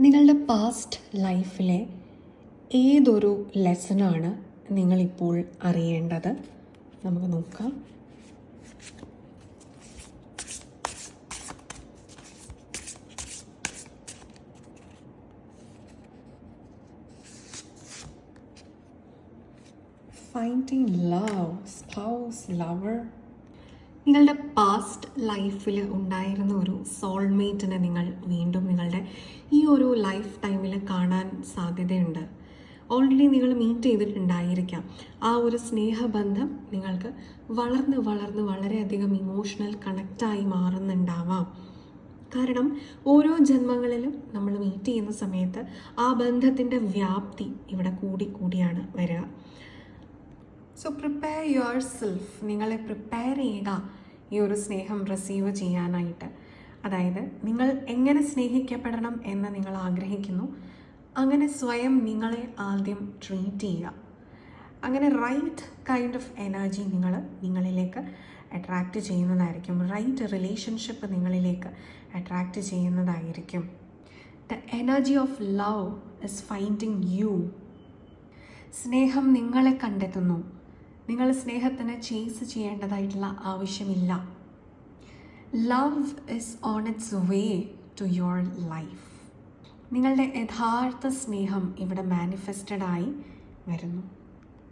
നിങ്ങളുടെ പാസ്റ്റ് ലൈഫിലെ ഏതൊരു ലെസണാണ് നിങ്ങളിപ്പോൾ അറിയേണ്ടത്? നമുക്ക് നോക്കാം. Finding love, spouse, lover. നിങ്ങളുടെ പാസ്റ്റ് ലൈഫിൽ ഉണ്ടായിരുന്ന ഒരു സോൾമേറ്റിനെ നിങ്ങൾ വീണ്ടും നിങ്ങളുടെ ഈ ഒരു ലൈഫ് ടൈമിൽ കാണാൻ സാധ്യതയുണ്ട്. ഓൾറെഡി നിങ്ങൾ മീറ്റ് ചെയ്തിട്ടുണ്ടായിരിക്കാം. ആ ഒരു സ്നേഹബന്ധം നിങ്ങൾക്ക് വളർന്ന് വളർന്ന് വളരെയധികം ഇമോഷണൽ കണക്റ്റായി മാറുന്നുണ്ടാവാം. കാരണം ഓരോ ജന്മങ്ങളിലും നമ്മൾ മീറ്റ് ചെയ്യുന്ന സമയത്ത് ആ ബന്ധത്തിൻ്റെ വ്യാപ്തി ഇവിടെ കൂടിയാണ് വരിക. So prepare your self. നിങ്ങളെ പ്രിപ്പയർ ചെയ്യുക ഈ ഒരു സ്നേഹം റിസീവ് ചെയ്യാനായിട്ട്. അതായത് നിങ്ങൾ എങ്ങനെ സ്നേഹിക്കപ്പെടണം എന്ന് നിങ്ങൾ ആഗ്രഹിക്കുന്നു, അങ്ങനെ സ്വയം നിങ്ങളെ ആദ്യം ട്രീറ്റ് ചെയ്യുക. അങ്ങനെ റൈറ്റ് കൈൻഡ് ഓഫ് എനർജി നിങ്ങളിലേക്ക് അട്രാക്റ്റ് ചെയ്യുന്നതായിരിക്കും. റൈറ്റ് റിലേഷൻഷിപ്പ് നിങ്ങളിലേക്ക് അട്രാക്റ്റ് ചെയ്യുന്നതായിരിക്കും. The energy of love is finding you. സ്നേഹം നിങ്ങളെ കണ്ടെത്തുന്നു. നിങ്ങൾ സ്നേഹത്തിന് ചേസ് ചെയ്യേണ്ടതായിട്ടുള്ള ആവശ്യമില്ല. Love is on its way to your life. നിങ്ങളുടെ യഥാർത്ഥ സ്നേഹം ഇവിടെ മാനിഫെസ്റ്റഡ് ആയി വരുന്നു.